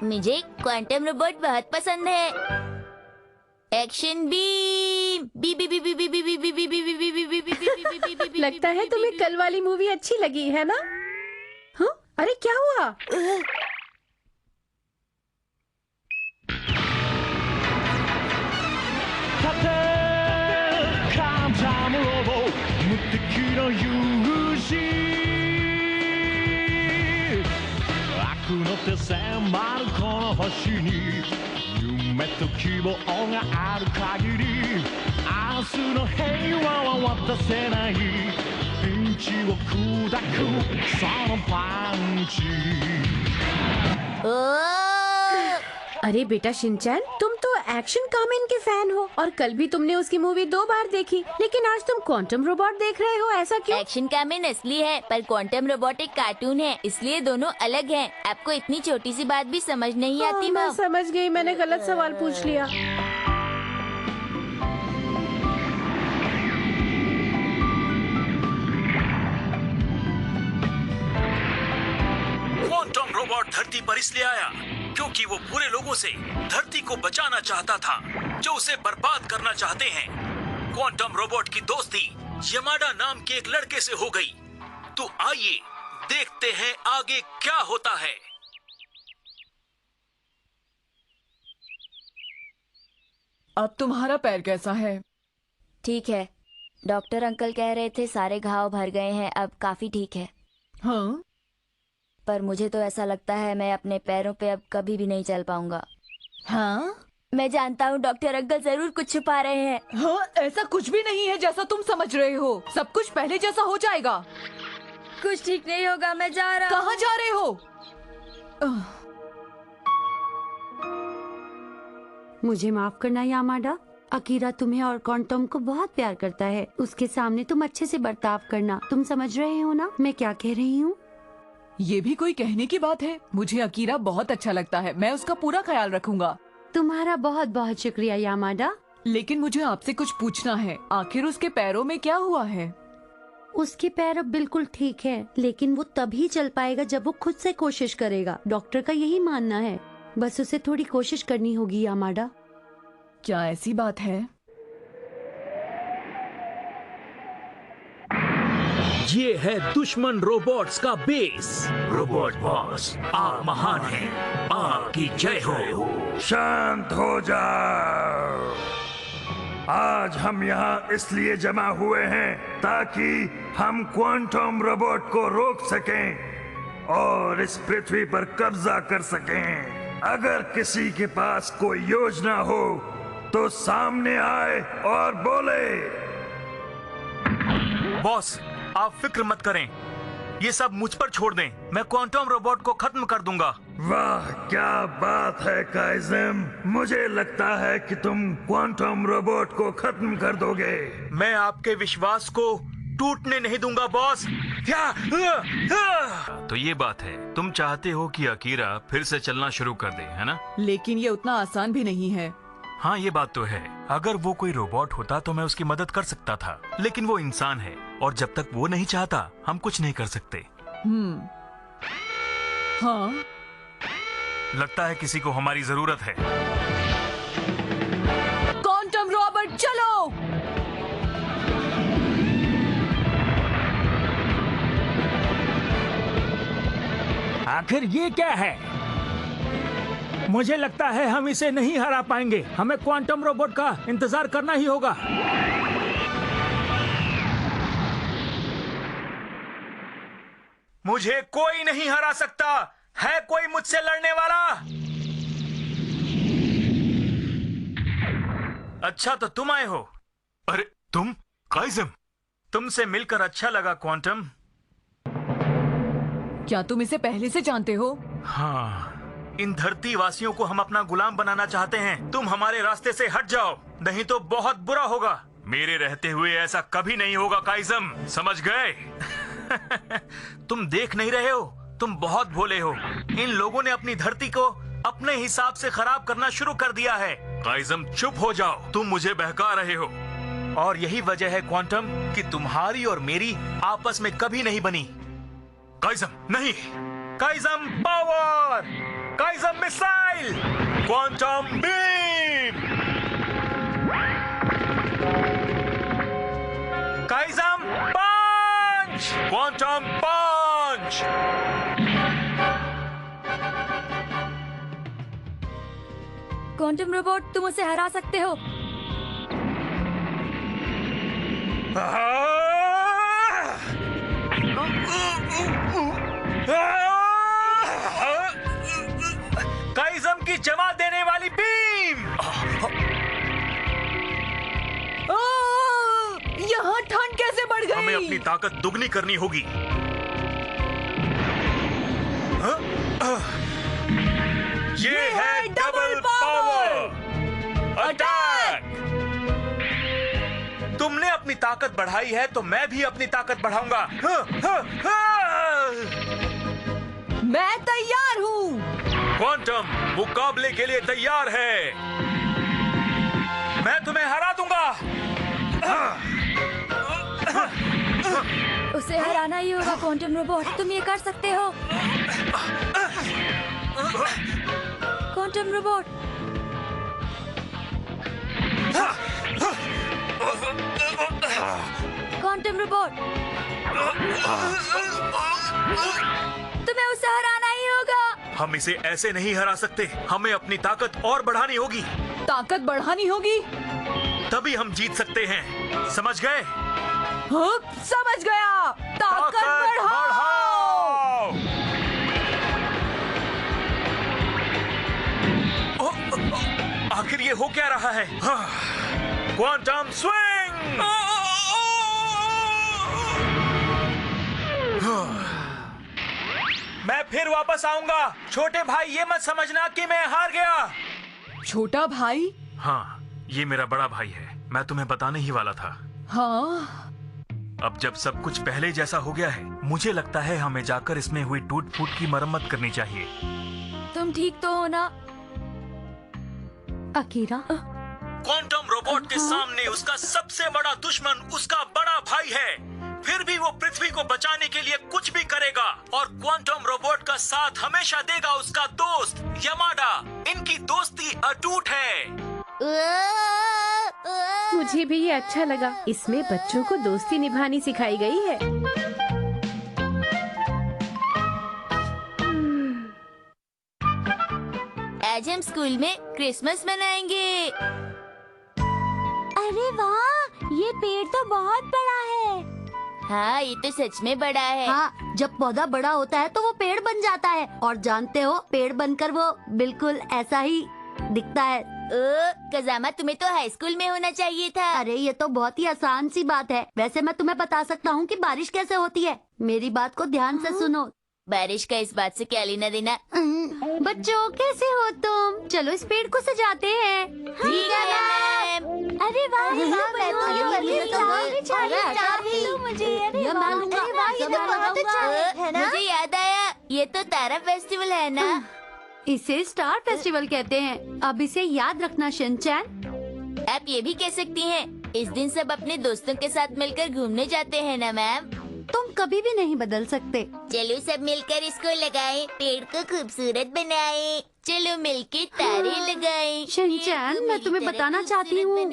मुझे quantum robot बहुत पसंद है। Action beam B B B B B B B B B B B B B B B. लगता है तुम्हें कल वाली मूवी अच्छी लगी है ना? हाँ? अरे क्या हुआ? अरे बेटा शिनचैन, तुम तो एक्शन कामेन के फैन हो और कल भी तुमने उसकी मूवी 2 बार देखी, लेकिन आज तुम क्वांटम रोबोट देख रहे हो, ऐसा क्यों? एक्शन कामेन असली है पर क्वांटम रोबोट एक कार्टून है, इसलिए दोनों अलग हैं। आपको इतनी छोटी सी बात भी समझ नहीं आती मैं माँ। समझ गई, मैंने गलत सवाल पूछ लिया। क्वांटम रोबोट धरती पर इसलिए आया क्योंकि वो बुरे लोगों से धरती को बचाना चाहता था जो उसे बर्बाद करना चाहते हैं। क्वांटम रोबोट की दोस्ती यमाडा नाम के एक लड़के से हो गई। तो आइए देखते हैं आगे क्या होता है। अब तुम्हारा पैर कैसा है? ठीक है, डॉक्टर अंकल कह रहे थे सारे घाव भर गए हैं, अब काफी ठीक है। हाँ? पर मुझे तो ऐसा लगता है मैं अपने पैरों पे अब कभी भी नहीं चल पाऊंगा। हाँ? मैं जानता हूँ डॉक्टर अंकल जरूर कुछ छुपा रहे हैं। हाँ, ऐसा कुछ भी नहीं है जैसा तुम समझ रहे हो। सब कुछ पहले जैसा हो जाएगा। कुछ ठीक नहीं होगा, मैं जा रहा हूँ। कहाँ जा रहे हो? मुझे माफ करना यामाडा, अकीरा तुम्हें और क्वांटम को बहुत प्यार करता है। उसके सामने तुम अच्छे से बर्ताव करना। तुम समझ रहे हो ना मैं क्या कह रही हूँ? ये भी कोई कहने की बात है? मुझे अकीरा बहुत अच्छा लगता है, मैं उसका पूरा ख्याल रखूंगा। तुम्हारा बहुत बहुत शुक्रिया यामाडा। लेकिन मुझे आपसे कुछ पूछना है, आखिर उसके पैरों में क्या हुआ है? उसके पैर अब बिल्कुल ठीक है, लेकिन वो तभी चल पाएगा जब वो खुद से कोशिश करेगा। डॉक्टर का यही मानना है, बस उसे थोड़ी कोशिश करनी होगी यामाडा। क्या ऐसी बात है? ये है दुश्मन रोबोट्स का बेस। रोबोट बॉस, आप महान हैं, आपकी जय हो। शांत हो जाओ। आज हम यहाँ इसलिए जमा हुए हैं ताकि हम क्वांटम रोबोट को रोक सकें और इस पृथ्वी पर कब्जा कर सकें। अगर किसी के पास कोई योजना हो तो सामने आए और बोले। बॉस, आप फिक्र मत करें, ये सब मुझ पर छोड़ दें, मैं क्वांटम रोबोट को खत्म कर दूंगा। वाह क्या बात है काइज़म, मुझे लगता है कि तुम क्वांटम रोबोट को खत्म कर दोगे। मैं आपके विश्वास को टूटने नहीं दूंगा बॉस। तो ये बात है, तुम चाहते हो कि अकीरा फिर से चलना शुरू कर दे, है ना? लेकिन ये उतना आसान भी नहीं है। हाँ ये बात तो है, अगर वो कोई रोबोट होता तो मैं उसकी मदद कर सकता था, लेकिन वो इंसान है और जब तक वो नहीं चाहता हम कुछ नहीं कर सकते। हाँ? लगता है किसी को हमारी जरूरत है। क्वांटम रोबोट चलो! आखिर ये क्या है? मुझे लगता है हम इसे नहीं हरा पाएंगे, हमें क्वांटम रोबोट का इंतजार करना ही होगा। मुझे कोई नहीं हरा सकता, है कोई मुझसे लड़ने वाला? अच्छा तो तुम आए हो। अरे तुम काइज़म, तुमसे मिलकर अच्छा लगा क्वांटम। क्या तुम इसे पहले से जानते हो? हाँ, इन धरती वासियों को हम अपना गुलाम बनाना चाहते हैं। तुम हमारे रास्ते से हट जाओ, नहीं तो बहुत बुरा होगा। मेरे रहते हुए ऐसा कभी नहीं होगा काइज़म, समझ गए? तुम देख नहीं रहे हो, तुम बहुत भोले हो। इन लोगों ने अपनी धरती को अपने हिसाब से खराब करना शुरू कर दिया है। काइज़म चुप हो जाओ, तुम मुझे बहका रहे हो। और यही वजह है क्वांटम कि तुम्हारी और मेरी आपस में कभी नहीं बनी। काइज़म नहीं, काइज़म पावर! काइजम मिसाइल, क्वांटम बीम, काइजम पंच, क्वांटम पंच। क्वांटम रोबोट, तुम उसे हरा सकते हो। काइजम की जमा देने वाली बीम। यहाँ ठंड कैसे बढ़ गई? हमें अपनी ताकत दुगनी करनी होगी। ये है डबल पावर अटैक। तुमने अपनी ताकत बढ़ाई है तो मैं भी अपनी ताकत बढ़ाऊंगा। मैं तैयार हूँ। क्वांटम मुकाबले के लिए तैयार है। मैं तुम्हें हरा दूंगा। उसे हराना ही होगा क्वांटम रोबोट, तुम ये कर सकते हो। क्वांटम रोबोट, क्वांटम रोबोट, तुम्हें उसे हराना ही होगा। हम इसे ऐसे नहीं हरा सकते, हमें अपनी ताकत और बढ़ानी होगी। ताकत बढ़ानी होगी, तभी हम जीत सकते हैं, समझ गए? हाँ, समझ गया। ताकत बढ़ाओ। आखिर ये हो क्या रहा है? Quantum swing. मैं फिर वापस आऊंगा। छोटे भाई, ये मत समझना कि मैं हार गया। छोटा भाई? हाँ, ये मेरा बड़ा भाई है, मैं तुम्हें बताने ही वाला था। हाँ, अब जब सब कुछ पहले जैसा हो गया है, मुझे लगता है हमें जाकर इसमें हुई टूट फूट की मरम्मत करनी चाहिए। तुम ठीक तो हो ना? अकीरा, क्वांटम रोबोट के सामने उसका सबसे बड़ा दुश्मन उसका बड़ा भाई है। फिर भी वो पृथ्वी को बचाने के लिए कुछ भी करेगा और क्वांटम रोबोट का साथ हमेशा देगा उसका दोस्त यमाडा। इनकी दोस्ती अटूट है। मुझे भी ये अच्छा लगा। इसमें बच्चों को दोस्ती निभानी सिखाई गई है। आज हम स्कूल में क्रिसमस मनाएंगे। अरे वाह, ये पेड़ तो बहुत बड़ा है। हाँ, ये तो सच में बड़ा है। हाँ, जब पौधा बड़ा होता है तो वो पेड़ बन जाता है। और जानते हो, पेड़ बनकर वो बिल्कुल ऐसा ही दिखता है। कजामा, तुम्हें तो हाई स्कूल में होना चाहिए था। अरे ये तो बहुत ही आसान सी बात है। वैसे मैं तुम्हें बता सकता हूँ कि बारिश कैसे होती है। मेरी बात को ध्यान से सुनो। बारिश का इस बात से क्या लेना देना? बच्चों, कैसे हो तुम? चलो इस पेड़ को सजाते हैं। ठीक है मैम। अरे वाह, मुझे याद आया, ये तो तारा फेस्टिवल है ना? इसे स्टार फेस्टिवल कहते हैं। अब इसे याद रखना शिनचैन। आप ये भी कह सकती हैं, इस दिन सब अपने दोस्तों के साथ मिलकर घूमने जाते हैं ना मैम? तुम कभी भी नहीं बदल सकते। चलो सब मिलकर इसको लगाएं, पेड़ को खूबसूरत बनाएं। चलो मिलके तारे लगाएं। शिनचैन, मैं तुम्हें बताना चाहती हूँ,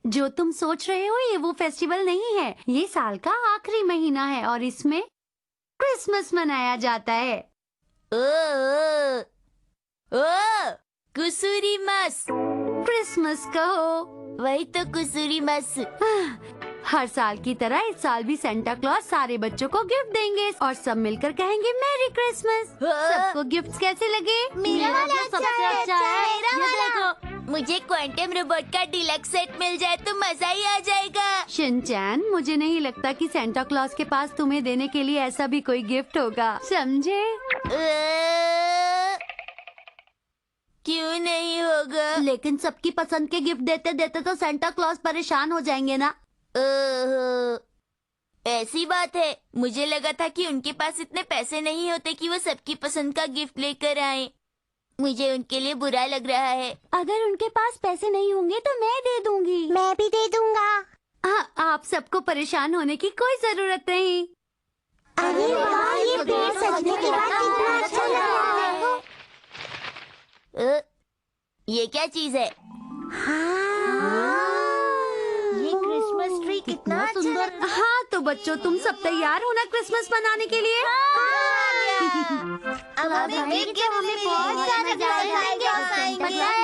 जो तुम सोच रहे हो ये वो फेस्टिवल नहीं है। ये साल का आखिरी महीना है और इसमें क्रिसमस मनाया जाता है। ओ कुसुरीमस। क्रिसमस कहो। वही तो कुसुरीमस। हर साल की तरह इस साल भी सेंटा क्लॉज सारे बच्चों को गिफ्ट देंगे और सब मिलकर कहेंगे मैरी क्रिसमस। सबको गिफ्ट्स कैसे लगे? मेरा वाला गिफ्ट सबसे अच्छा है। मेरा ये वाला। देखो। मुझे क्वांटम रोबोट का डिलक्स सेट मिल जाए तो मजा ही आ जाएगा। शिनचैन, मुझे नहीं लगता कि सेंटा क्लॉज के पास तुम्हें देने के लिए ऐसा भी कोई गिफ्ट होगा, समझे? क्यों नहीं होगा? लेकिन सबकी पसंद के गिफ्ट देते देते तो सेंटा क्लॉज परेशान हो जाएंगे ना। ओहो, ऐसी बात है। मुझे लगा था कि उनके पास इतने पैसे नहीं होते कि वो सबकी पसंद का गिफ्ट लेकर आए। मुझे उनके लिए बुरा लग रहा है। अगर उनके पास पैसे नहीं होंगे तो मैं दे दूंगी। मैं भी दे दूंगा। आप सबको परेशान होने की कोई जरूरत नहीं। अरे वाह, ये पेड़ सजने के बाद कितना अच्छा लग रहा है। ये क्या चीज है? ये क्रिसमस ट्री कितना अच्छा सुंदर। लग रहा है। हाँ तो बच्चों, तुम सब तैयार हो ना क्रिसमस मनाने के लिए? अब हमें बहुत सारे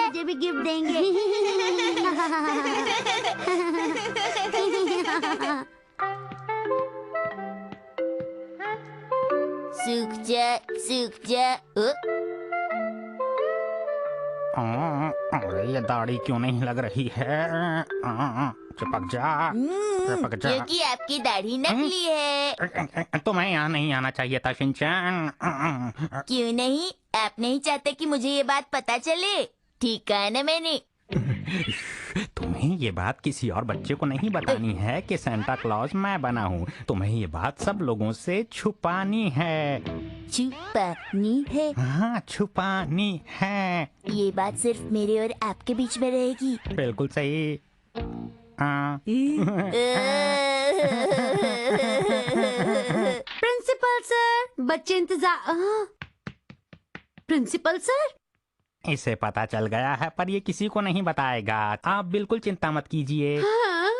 मुझे भी गिफ्ट देंगे। सूख जा, सूख जा। अरे ये दाढ़ी क्यों नहीं लग रही है? चिपक जा, चिपक जा। क्योंकि आपकी दाढ़ी नकली है। तुम्हें यहाँ नहीं आना चाहिए था शिनचैन। क्यों नहीं? आप नहीं चाहते कि मुझे ये बात पता चले? ठीक कहा ना मैंने? तुम्हें ये बात किसी और बच्चे को नहीं बतानी है कि सेंटा क्लॉज मैं बना हूँ। तुम्हें ये बात सब लोगों से छुपानी है। छुपानी है? हाँ, छुपानी है। ये बात सिर्फ मेरे और आपके बीच में रहेगी। बिल्कुल सही। हाँ। प्रिंसिपल सर, बच्चे इंतजार। प्रिंसिपल सर, इसे पता चल गया है पर ये किसी को नहीं बताएगा। आप बिल्कुल चिंता मत कीजिए। हाँ।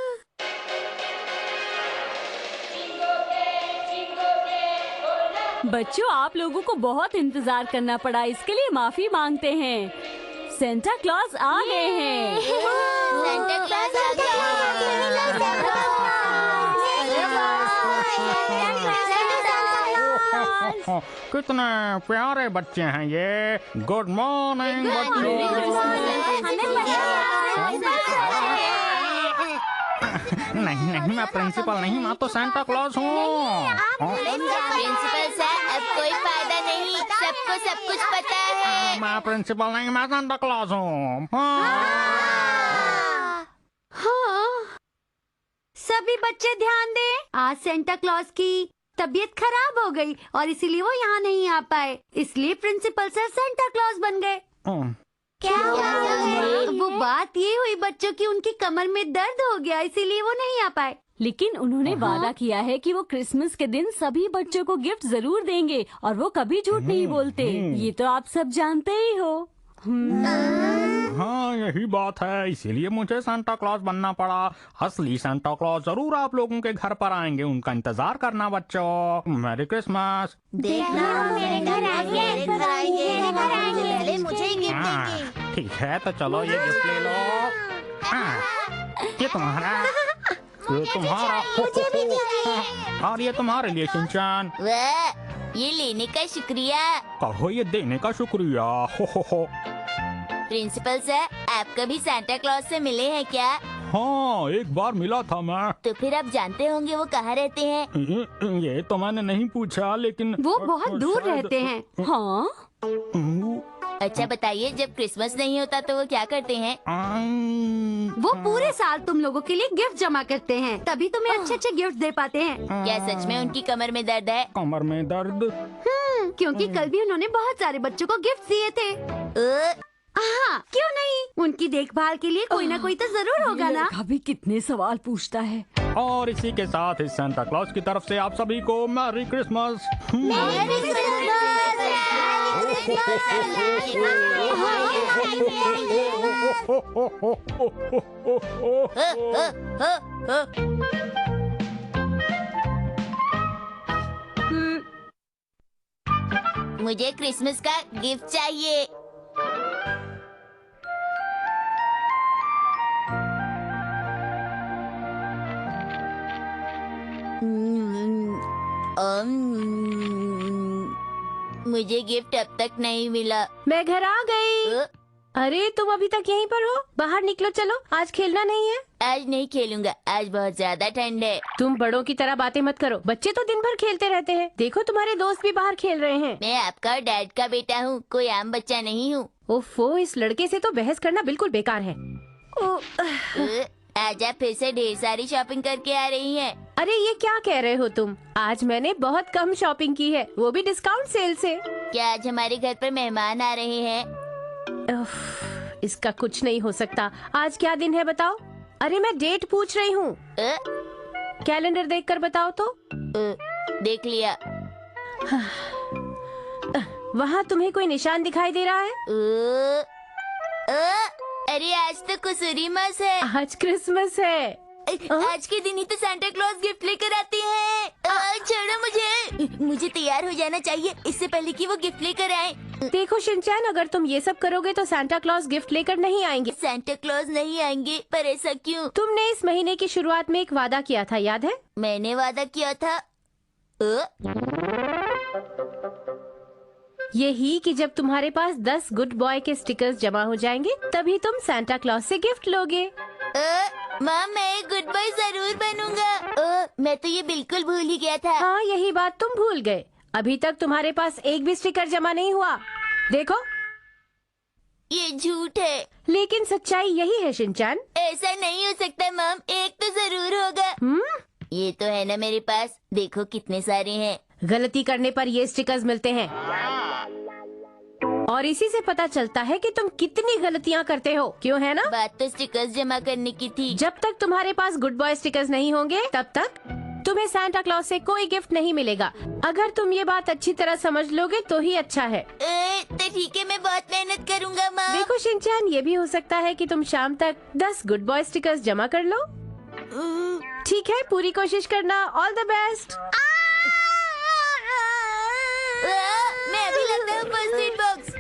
बच्चों, आप लोगों को बहुत इंतजार करना पड़ा, इसके लिए माफी मांगते हैं। सेंटा क्लॉज आ गए हैं। सेंटा क्लॉज आ गया। कितने प्यारे बच्चे हैं ये। गुड मॉर्निंग बच्चों। नहीं नहीं, मैं प्रिंसिपल नहीं, मैं तो सेंटा क्लॉज हूँ। प्रिंसिपल सर, अब कोई फायदा नहीं, सबको सब कुछ पता है। मैं प्रिंसिपल नहीं, मैं सेंटा क्लॉज हूँ। हाँ। सभी बच्चे ध्यान दें, आज सेंटा क्लॉज की तबीयत खराब हो गई और इसीलिए वो यहाँ नहीं आ पाए। इसलिए प्रिंसिपल सर सेंटा क्लॉज बन गए। क्या हुआ? वो बात ये हुई बच्चों की, उनकी कमर में दर्द हो गया, इसीलिए वो नहीं आ पाए। लेकिन उन्होंने वादा किया है कि वो क्रिसमस के दिन सभी बच्चों को गिफ्ट जरूर देंगे और वो कभी झूठ नहीं बोलते। ये तो आप सब जानते ही हो। हाँ, यही बात है, इसीलिए मुझे सेंटा क्लॉज बनना पड़ा। असली सेंटा क्लॉज जरूर आप लोगों के घर पर आएंगे, उनका इंतजार करना बच्चों। Merry Christmas. देखना मेरे घर आएंगे, पहले मुझे गिफ्ट देंगे। ठीक है, तो चलो ये गिफ्ट ले लो। ये तुम्हारा, ये तुम्हारा, और ये तुम्हारे लिए शिनचैन। वाह, ये लेने का शुक्रिया। कहो ये देने का शुक्रिया। हो। प्रिंसिपल सर, आप कभी सांता क्लॉज से मिले हैं क्या? हाँ, एक बार मिला था मैं। तो फिर आप जानते होंगे वो कहाँ रहते हैं? ये तो मैंने नहीं पूछा, लेकिन वो बहुत दूर शायद- रहते हैं। हाँ, अच्छा बताइए, जब क्रिसमस नहीं होता तो वो क्या करते हैं? वो पूरे साल तुम लोगों के लिए गिफ्ट जमा करते हैं, तभी तुम्हें अच्छे अच्छे गिफ्ट दे पाते हैं। क्या सच में उनकी कमर में दर्द है? कमर में दर्द। क्योंकि कल भी उन्होंने बहुत सारे बच्चों को गिफ्ट दिए थे। हाँ, क्यों नहीं, उनकी देखभाल के लिए कोई ना कोई तो जरूर होगा ना। लड़का भी कितने सवाल पूछता है। और इसी के साथ इस सेंटा क्लॉज की तरफ से आप सभी को मैरी क्रिसमस। मुझे क्रिसमस का गिफ्ट चाहिए। मुझे गिफ्ट अब तक नहीं मिला। मैं घर आ गई। अरे तुम अभी तक यहीं पर हो? बाहर निकलो, चलो, आज खेलना नहीं है। आज नहीं खेलूंगा, आज बहुत ज्यादा ठंड है। तुम बड़ों की तरह बातें मत करो, बच्चे तो दिन भर खेलते रहते हैं। देखो तुम्हारे दोस्त भी बाहर खेल रहे हैं। मैं आपका और डैड का बेटा हूँ, कोई आम बच्चा नहीं हूँ। ओफो, इस लड़के से तो बहस करना बिल्कुल बेकार है। आज आप फिर से ढेर सारी शॉपिंग करके आ रही हैं। अरे ये क्या कह रहे हो तुम? आज मैंने बहुत कम शॉपिंग की है, वो भी डिस्काउंट सेल से। क्या आज हमारे घर पर मेहमान आ रहे हैं? उफ, इसका कुछ नहीं हो सकता। आज क्या दिन है बताओ? अरे मैं डेट पूछ रही हूँ, कैलेंडर देखकर बताओ तो। देख लिया। वहाँ तुम्हें कोई निशान दिखाई दे रहा है? अरे आज तो कुसुरीमस है। आज क्रिसमस है। आज के दिन ही तो सांता क्लॉज गिफ्ट लेकर आते हैं। छोड़ो मुझे तैयार हो जाना चाहिए इससे पहले कि वो गिफ्ट लेकर आए। देखो शिनचैन, अगर तुम ये सब करोगे तो सांता क्लॉज गिफ्ट लेकर नहीं आएंगे। सांता क्लॉज नहीं आएंगे, पर ऐसा क्यों? तुमने इस महीने की शुरुआत में एक वादा किया था, याद है? मैंने वादा किया था यही कि जब तुम्हारे पास 10 गुड बॉय के स्टिकर्स जमा हो जाएंगे तभी तुम सांता क्लॉज से गिफ्ट लोगे। माँ, मैं एक गुड बॉय जरूर बनूंगा। मैं तो ये बिल्कुल भूल ही गया था। हाँ, यही बात तुम भूल गए। अभी तक तुम्हारे पास एक भी स्टिकर जमा नहीं हुआ। देखो, ये झूठ है। लेकिन सच्चाई यही है शिनचैन। ऐसा नहीं हो सकता मम, एक तो जरूर होगा। ये तो है ना मेरे पास, देखो कितने सारे हैं। गलती करने पर ये स्टिकर्स मिलते हैं और इसी से पता चलता है कि तुम कितनी गलतियाँ करते हो, क्यों है ना? बात तो स्टिकर्स जमा करने की थी। जब तक तुम्हारे पास गुड बॉय स्टिकर्स नहीं होंगे तब तक तुम्हें सांता क्लॉज से कोई गिफ्ट नहीं मिलेगा। अगर तुम ये बात अच्छी तरह समझ लोगे तो ही अच्छा है। तो ठीक है, मैं बहुत मेहनत करूँगा माँ। देखो शिनचैन, ये भी हो सकता है कि तुम शाम तक 10 गुड बॉय स्टिकर्स जमा कर लो। ठीक है, पूरी कोशिश करना। All the best. मैं अभी लाता हूँ फर्स्ट एड बॉक्स।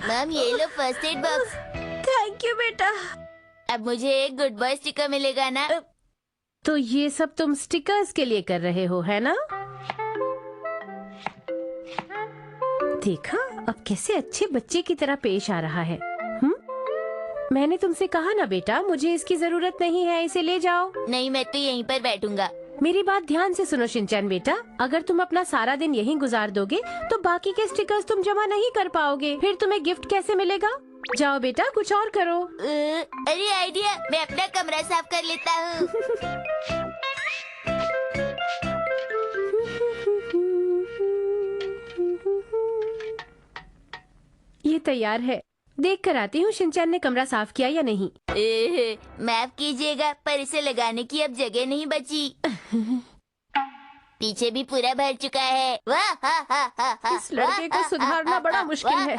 मैम, ये लो first aid box. Thank you बेटा। अब मुझे एक गुड बॉय स्टिकर मिलेगा ना? तो ये सब तुम स्टिकर्स के लिए कर रहे हो, है ना? देखा, अब कैसे अच्छे बच्चे की तरह पेश आ रहा है। मैंने तुमसे कहा ना बेटा, मुझे इसकी जरूरत नहीं है, इसे ले जाओ। नहीं, मैं तो यहीं पर बैठूंगा। मेरी बात ध्यान से सुनो शिनचैन बेटा, अगर तुम अपना सारा दिन यहीं गुजार दोगे तो बाकी के स्टिकर्स तुम जमा नहीं कर पाओगे। फिर तुम्हें गिफ्ट कैसे मिलेगा? जाओ बेटा, कुछ और करो। अरे आइडिया, मैं अपना कमरा साफ कर लेता हूँ। ये तैयार है, देख कर आती हूँ शिनचैन ने कमरा साफ किया या नहीं। माफ कीजिएगा, पर इसे लगाने की अब जगह नहीं बची। पीछे भी पूरा भर चुका है। वाह, हा, हा, हा, हा, इस लड़के को सुधारना बड़ा मुश्किल है।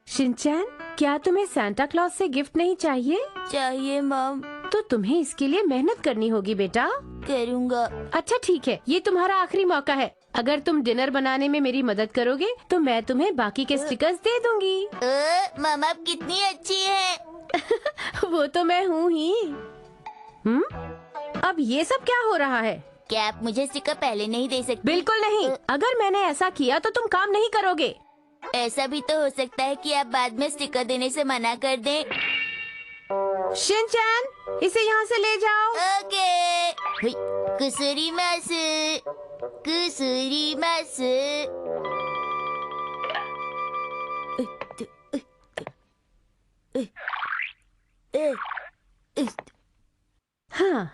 शिनचैन, क्या तुम्हें सांता क्लॉज से गिफ्ट नहीं चाहिए? चाहिए मॉम। तो तुम्हें इसके लिए मेहनत करनी होगी बेटा। करूँगा। अच्छा ठीक है, ये तुम्हारा आखिरी मौका है। अगर तुम डिनर बनाने में मेरी मदद करोगे तो मैं तुम्हें बाकी के स्टिकर्स दे दूंगी। मम्मा आप कितनी अच्छी है। वो तो मैं हूँ ही। अब ये सब क्या हो रहा है? क्या आप मुझे स्टिकर पहले नहीं दे सकते? बिल्कुल नहीं। अगर मैंने ऐसा किया तो तुम काम नहीं करोगे। ऐसा भी तो हो सकता है कि आप बाद में स्टिकर देने से मना कर दें। शिनचैन, इसे यहाँ से ले जाओ। ओके। कुसुरीमासु, कुसुरीमासु। हाँ,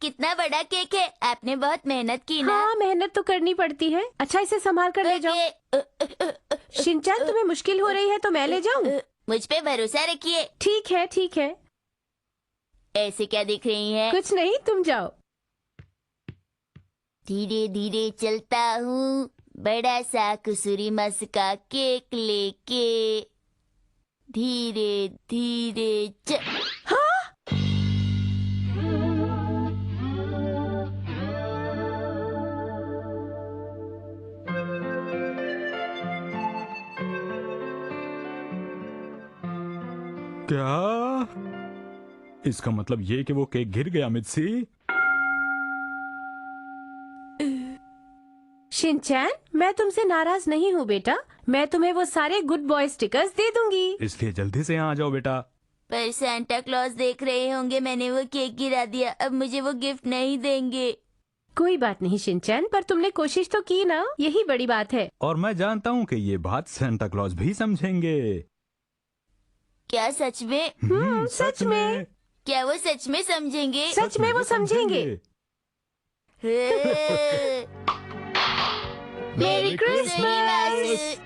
कितना बड़ा केक है। आपने बहुत मेहनत की ना? हाँ, मेहनत तो करनी पड़ती है। अच्छा, इसे संभाल कर ले जाओ। शिनचैन, तुम्हें मुश्किल हो रही है तो मैं ले जाऊँ? मुझ पे भरोसा रखिए। ठीक है, ठीक है। ऐसे क्या दिख रही हैं? कुछ नहीं, तुम जाओ। धीरे धीरे चलता हूँ, बड़ा सा कुसुरीमासु का केक लेके। धीरे धीरे हाँ? क्या? इसका मतलब ये कि वो केक गिर गया मित्सी? शिनचैन, मैं तुमसे नाराज नहीं हूँ बेटा। मैं तुम्हें वो सारे गुड बॉय स्टिकर्स दे दूंगी। इसलिए जल्दी से यहाँ आ जाओ बेटा। पर सांता क्लॉज देख रहे होंगे मैंने वो केक गिरा दिया, अब मुझे वो गिफ्ट नहीं देंगे। कोई बात नहीं शिनचैन, पर तुमने कोशिश तो की ना, यही बड़ी बात है। और मैं जानता हूँ कि ये बात सांता क्लॉज भी समझेंगे। क्या सच में? सच में। क्या वो सच में समझेंगे? सच में वो समझेंगे। Merry Christmas.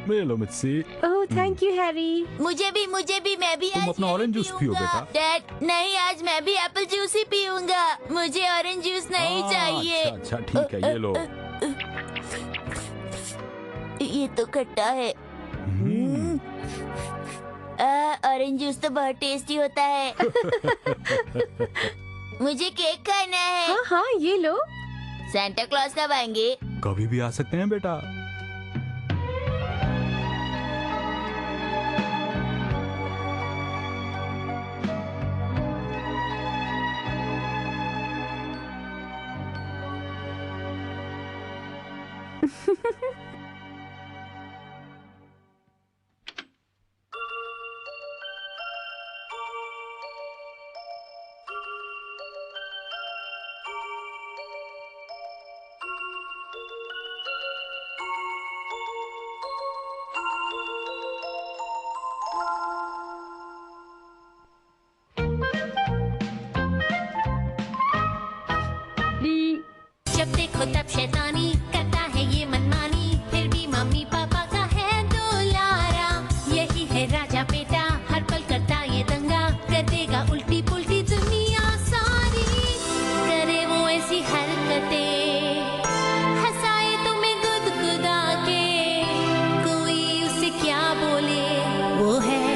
लो Mitsy. Oh, thank you Harry. मुझे भी, मैं भी। तुम आज अपना ऑरेंज जूस पियो बेटा। डैड, नहीं, आज मैं भी एप्पल जूस ही पीऊंगा। मुझे ऑरेंज जूस नहीं चाहिए। अच्छा ठीक है, ये लो। ये तो खट्टा है। ऑरेंज जूस तो बहुत टेस्टी होता है। मुझे केक खाना है। हाँ हाँ, ये लो। सांता क्लॉज कब आएंगे? कभी भी आ सकते हैं बेटा। जब देखो तब शैतानी करता है ये मनमानी, फिर भी मम्मी पापा का है दुलारा। यही है राजा बेटा, हर पल करता ये दंगा, कर देगा उल्टी पुल्टी दुनिया सारी। करे वो ऐसी हरकतें, हंसाए तुम्हें गुदगुदा के, कोई उसे क्या बोले वो है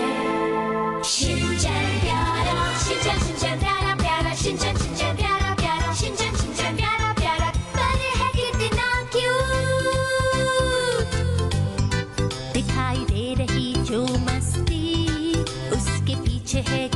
शिनचैन प्यारा, शिनचैन शिनचैन प्यारा प्यारा, शिनचैन शिनचैन प्यारा प्यारा, शिनचैन शिनचैन प्यारा प्यारा। पर है कितना क्यूट, दिखाई दे रही जो मस्ती, उसके पीछे है